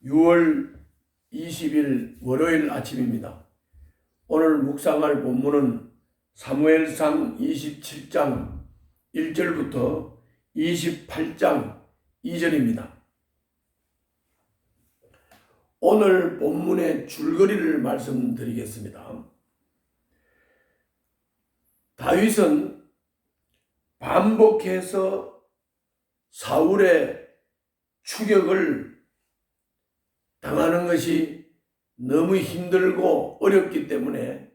6월 20일 월요일 아침입니다. 오늘 묵상할 본문은 사무엘상 27장 1절부터 28장 2절입니다. 오늘 본문의 줄거리를 말씀드리겠습니다. 다윗은 반복해서 사울의 추격을 당하는 것이 너무 힘들고 어렵기 때문에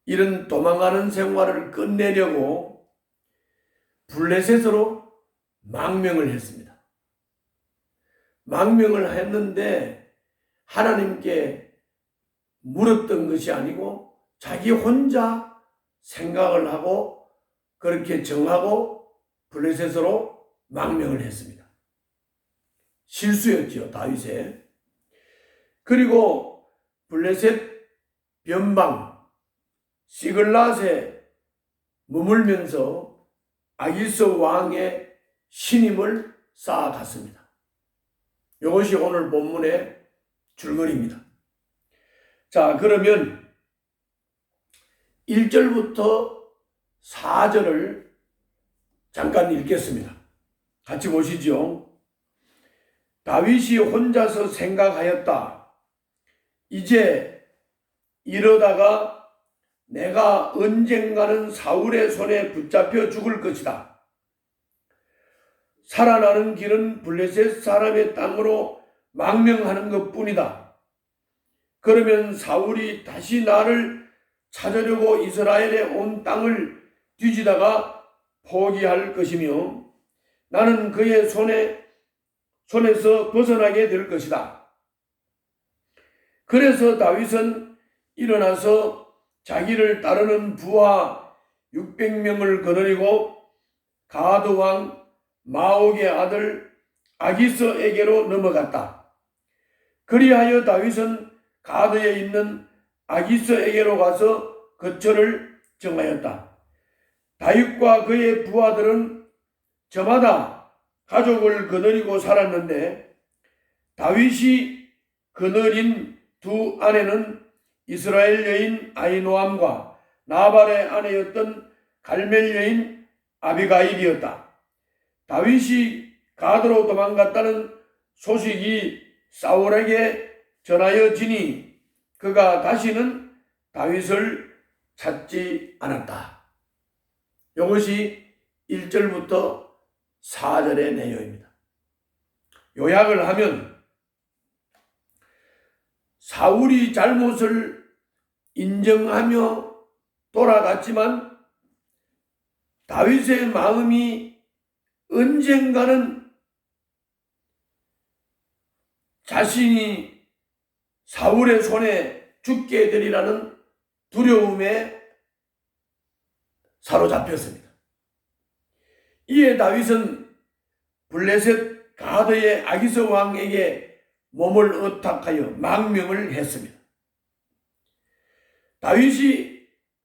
이런 도망가는 생활을 끝내려고 블레셋으로 망명을 했습니다. 망명을 했는데 하나님께 물었던 것이 아니고 자기 혼자 생각을 하고 그렇게 정하고 블레셋으로 망명을 했습니다. 실수였죠, 다윗의. 그리고 블레셋 변방 시글랏에 머물면서 아기스 왕의 신임을 쌓아갔습니다. 이것이 오늘 본문의 줄거리입니다. 자, 그러면 1절부터 4절을 잠깐 읽겠습니다. 같이 보시죠. 다윗이 혼자서 생각하였다. 이제 이러다가 내가 언젠가는 사울의 손에 붙잡혀 죽을 것이다. 살아나는 길은 블레셋 사람의 땅으로 망명하는 것뿐이다. 그러면 사울이 다시 나를 찾으려고 이스라엘의 온 땅을 뒤지다가 포기할 것이며 나는 그의 손에서 벗어나게 될 것이다. 그래서 다윗은 일어나서 자기를 따르는 부하 600명을 거느리고 가드 왕 마옥의 아들 아기스에게로 넘어갔다. 그리하여 다윗은 가드에 있는 아기스에게로 가서 거처를 정하였다. 다윗과 그의 부하들은 저마다 가족을 거느리고 살았는데 다윗이 거느린 두 아내는 이스라엘 여인 아히노암과 나발의 아내였던 갈멜 여인 아비가일이었다. 다윗이 가드로 도망갔다는 소식이 사울에게 전하여지니 그가 다시는 다윗을 찾지 않았다. 이것이 1절부터 4절의 내용입니다. 요약을 하면 사울이 잘못을 인정하며 돌아갔지만 다윗의 마음이 언젠가는 자신이 사울의 손에 죽게 되리라는 두려움에 사로잡혔습니다. 이에 다윗은 블레셋 가드의 아기스 왕에게 몸을 의탁하여 망명을 했습니다. 다윗이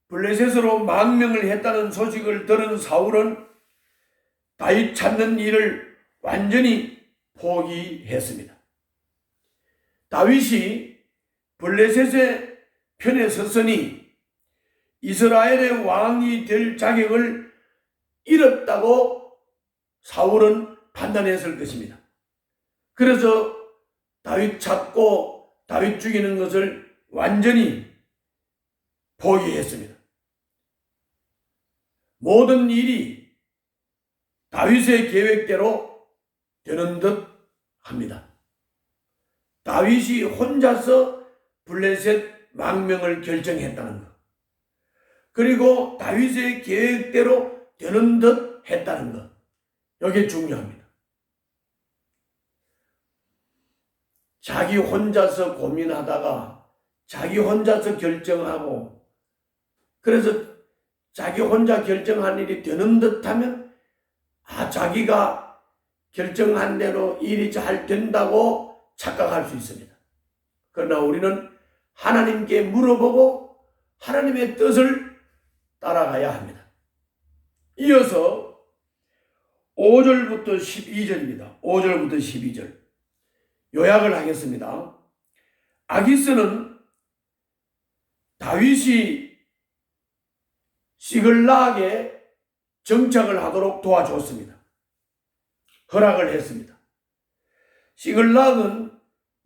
블레셋으로 망명을 했다는 소식을 들은 사울은 다윗 찾는 일을 완전히 포기했습니다. 다윗이 블레셋의 편에 섰으니 이스라엘의 왕이 될 자격을 잃었다고 사울은 판단했을 것입니다. 그래서 다윗 찾고 다윗 죽이는 것을 완전히 포기했습니다. 모든 일이 다윗의 계획대로 되는 듯 합니다. 다윗이 혼자서 블레셋 망명을 결정했다는 것, 그리고 다윗의 계획대로 되는 듯 했다는 것, 이게 중요합니다. 자기 혼자서 고민하다가 자기 혼자서 결정하고 그래서 자기 혼자 결정한 일이 되는 듯하면 자기가 결정한 대로 일이 잘 된다고 착각할 수 있습니다. 그러나 우리는 하나님께 물어보고 하나님의 뜻을 따라가야 합니다. 이어서 5절부터 12절입니다. 5절부터 12절. 요약을 하겠습니다. 아기스는 다윗이 시글락에 정착을 하도록 도와줬습니다. 허락을 했습니다. 시글락은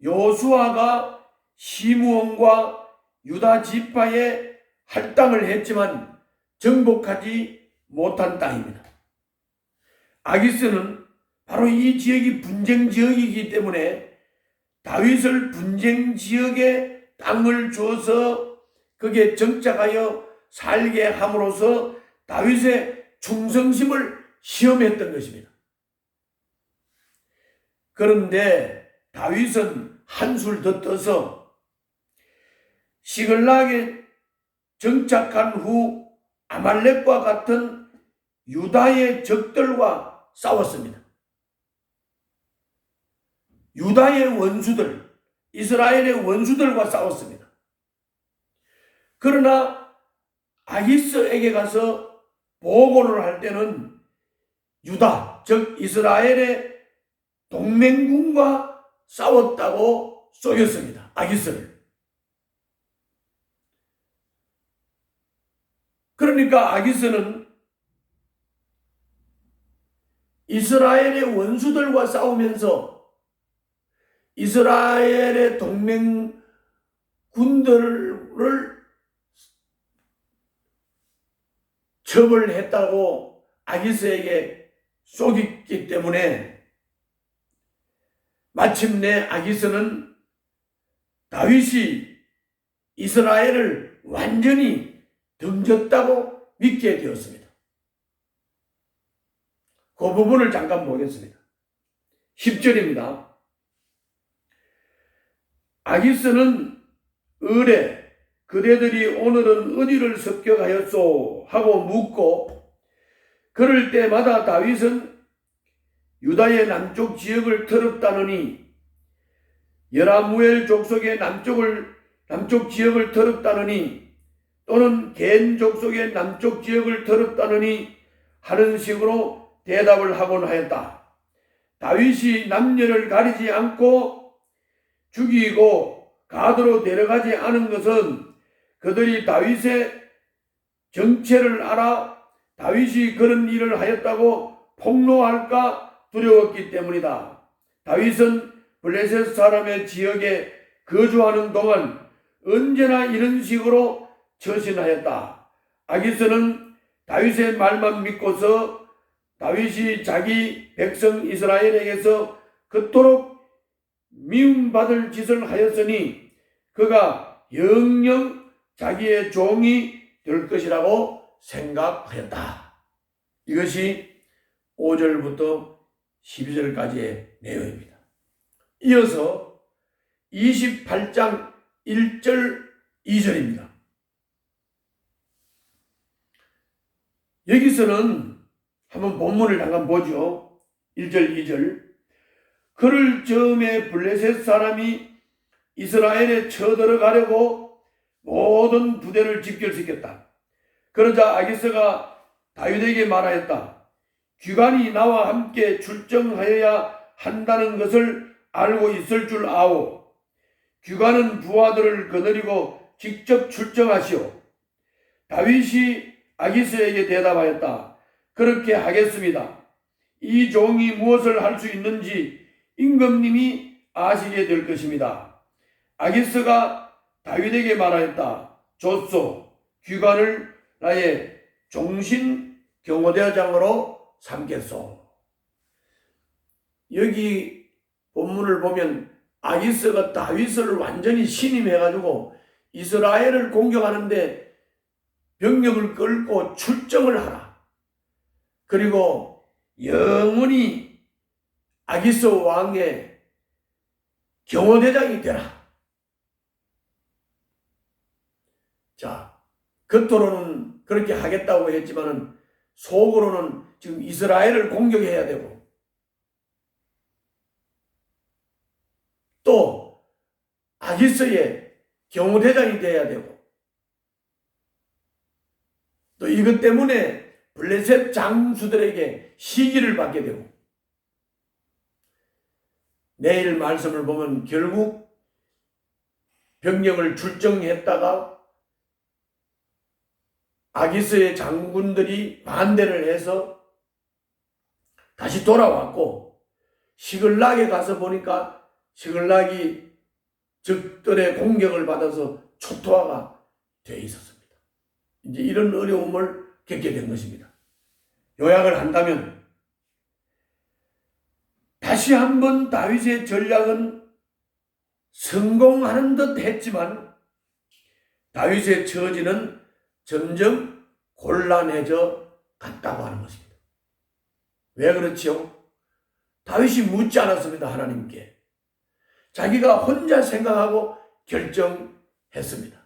여호수아가 시므온과 유다 지파에 할당을 했지만 정복하지 못한 땅입니다. 아기스는 바로 이 지역이 분쟁 지역이기 때문에 다윗을 분쟁 지역에 땅을 주어서 거기에 정착하여 살게 함으로써 다윗의 충성심을 시험했던 것입니다. 그런데 다윗은 한술 더 떠서 시글락에 정착한 후 아말렉과 같은 유다의 적들과 싸웠습니다. 유다의 원수들, 이스라엘의 원수들과 싸웠습니다. 그러나 아기스에게 가서 보고를 할 때는 유다, 즉 이스라엘의 동맹군과 싸웠다고 속였습니다. 아기스를. 그러니까 아기스는 이스라엘의 원수들과 싸우면서 이스라엘의 동맹군들을 처벌했다고 아기스에게 속였기 때문에 마침내 아기스는 다윗이 이스라엘을 완전히 등졌다고 믿게 되었습니다. 그 부분을 잠깐 보겠습니다. 10절입니다. 아기스는 을에 그대들이 오늘은 어디를 습격하였소 하고 묻고 그럴 때마다 다윗은 유다의 남쪽 지역을 털었다느니 여라무엘 족속의 남쪽 지역을 털었다느니 또는 겐 족속의 남쪽 지역을 털었다느니 하는 식으로 대답을 하곤 하였다. 다윗이 남녀를 가리지 않고 죽이고 가드로 데려가지 않은 것은 그들이 다윗의 정체를 알아 다윗이 그런 일을 하였다고 폭로할까 두려웠기 때문이다. 다윗은 블레셋 사람의 지역에 거주하는 동안 언제나 이런 식으로 처신하였다. 아기스는 다윗의 말만 믿고서 다윗이 자기 백성 이스라엘에게서 그토록 미움받을 짓을 하였으니 그가 영영 자기의 종이 될 것이라고 생각하였다. 이것이 5절부터 12절까지의 내용입니다. 이어서 28장 1절 2절입니다. 여기서는 한번 본문을 잠깐 보죠. 1절 2절. 그를 즈음에 블레셋 사람이 이스라엘에 쳐들어가려고 모든 부대를 집결시켰다. 그러자 아기스가 다윗에게 말하였다. 귀관이 나와 함께 출정하여야 한다는 것을 알고 있을 줄 아오. 귀관은 부하들을 거느리고 직접 출정하시오. 다윗이 아기스에게 대답하였다. 그렇게 하겠습니다. 이 종이 무엇을 할 수 있는지 임금님이 아시게 될 것입니다. 아기스가 다윗에게 말하였다. 좋소. 귀관을 나의 종신 경호대장으로 삼겠소. 여기 본문을 보면 아기스가 다윗을 완전히 신임해가지고 이스라엘을 공격하는데 병력을 끌고 출정을 하라. 그리고 영원히 아기스 왕의 경호대장이 되라. 자, 겉으로는 그렇게 하겠다고 했지만은 속으로는 지금 이스라엘을 공격해야 되고 또 아기스의 경호대장이 되어야 되고 또 이것 때문에 블레셋 장수들에게 시기를 받게 되고 내일 말씀을 보면 결국 병력을 출정했다가 아기스의 장군들이 반대를 해서 다시 돌아왔고, 시글락에 가서 보니까 시글락이 적들의 공격을 받아서 초토화가 되어 있었습니다. 이제 이런 어려움을 겪게 된 것입니다. 요약을 한다면 다시 한번 다윗의 전략은 성공하는 듯 했지만 다윗의 처지는 점점 곤란해져 갔다고 하는 것입니다. 왜 그렇지요? 다윗이 묻지 않았습니다. 하나님께. 자기가 혼자 생각하고 결정했습니다.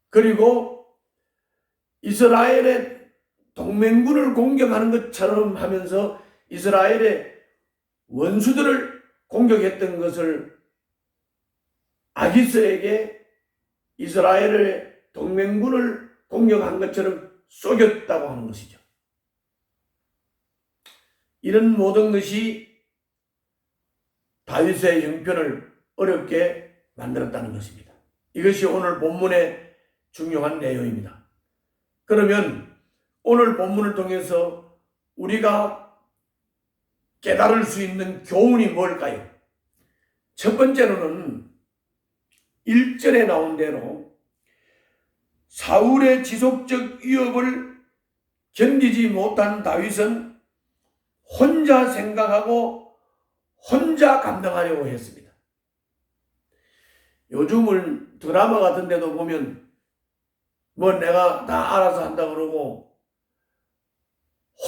그리고 이스라엘의 동맹군을 공격하는 것처럼 하면서 이스라엘의 원수들을 공격했던 것을 아기스에게 이스라엘의 동맹군을 공격한 것처럼 속였다고 하는 것이죠. 이런 모든 것이 다윗의 형편을 어렵게 만들었다는 것입니다. 이것이 오늘 본문의 중요한 내용입니다. 그러면 오늘 본문을 통해서 우리가 깨달을 수 있는 교훈이 뭘까요? 첫 번째로는 1절에 나온 대로 사울의 지속적 위협을 견디지 못한 다윗은 혼자 생각하고 혼자 감당하려고 했습니다. 요즘은 드라마 같은 데도 보면 뭐 내가 다 알아서 한다 그러고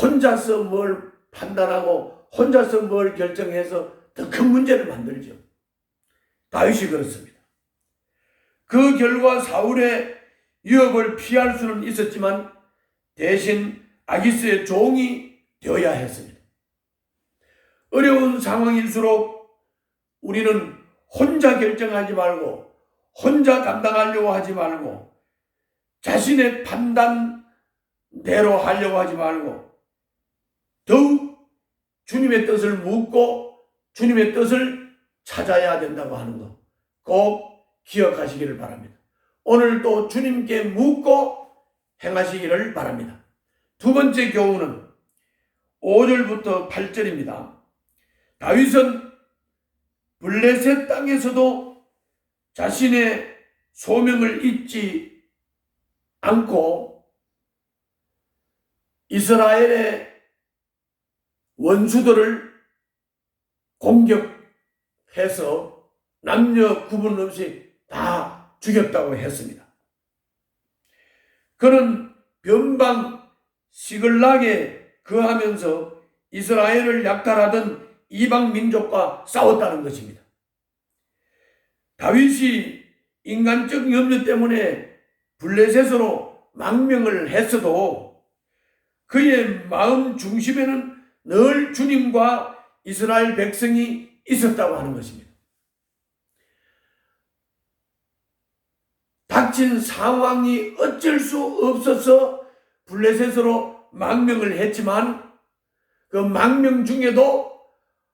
혼자서 뭘 판단하고 혼자서 뭘 결정해서 더 큰 문제를 만들죠. 다윗이 그렇습니다. 그 결과 사울의 위협을 피할 수는 있었지만 대신 아기스의 종이 되어야 했습니다. 어려운 상황일수록 우리는 혼자 결정하지 말고 혼자 감당하려고 하지 말고 자신의 판단대로 하려고 하지 말고 더욱 주님의 뜻을 묻고 주님의 뜻을 찾아야 된다고 하는 것 꼭 기억하시기를 바랍니다. 오늘도 주님께 묻고 행하시기를 바랍니다. 두 번째 교훈은 5절부터 8절입니다. 다윗은 블레셋 땅에서도 자신의 소명을 잊지 않고 이스라엘의 원수들을 공격해서 남녀 구분 없이 다 죽였다고 했습니다. 그는 변방 시글락에 거하면서 이스라엘을 약탈하던 이방 민족과 싸웠다는 것입니다. 다윗이 인간적 염려 때문에 블레셋으로 망명을 했어도 그의 마음 중심에는 늘 주님과 이스라엘 백성이 있었다고 하는 것입니다. 닥친 상황이 어쩔 수 없어서 블레셋으로 망명을 했지만 그 망명 중에도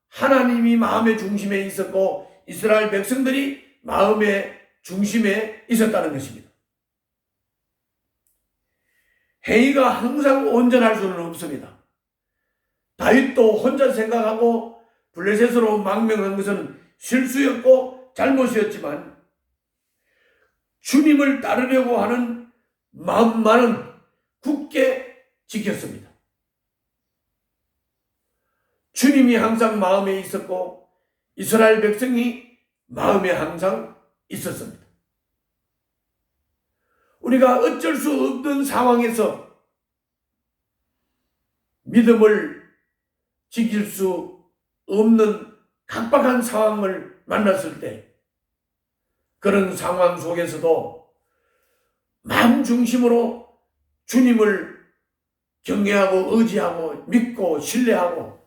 하나님이 마음의 중심에 있었고 이스라엘 백성들이 마음의 중심에 있었다는 것입니다. 행위가 항상 온전할 수는 없습니다. 다윗도 혼자 생각하고 블레셋으로 망명한 것은 실수였고 잘못이었지만 주님을 따르려고 하는 마음만은 굳게 지켰습니다. 주님이 항상 마음에 있었고 이스라엘 백성이 마음에 항상 있었습니다. 우리가 어쩔 수 없던 상황에서 믿음을 지킬 수 없는 각박한 상황을 만났을 때 그런 상황 속에서도 마음 중심으로 주님을 경외하고 의지하고 믿고 신뢰하고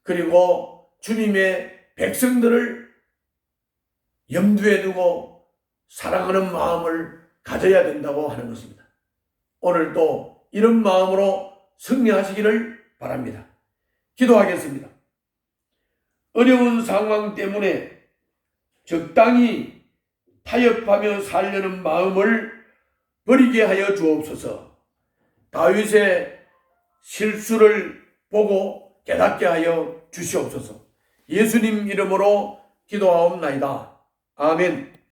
그리고 주님의 백성들을 염두에 두고 사랑하는 마음을 가져야 된다고 하는 것입니다. 오늘도 이런 마음으로 승리하시기를 바랍니다. 기도하겠습니다. 어려운 상황 때문에 적당히 타협하며 살려는 마음을 버리게 하여 주옵소서. 다윗의 실수를 보고 깨닫게 하여 주시옵소서. 예수님 이름으로 기도하옵나이다. 아멘.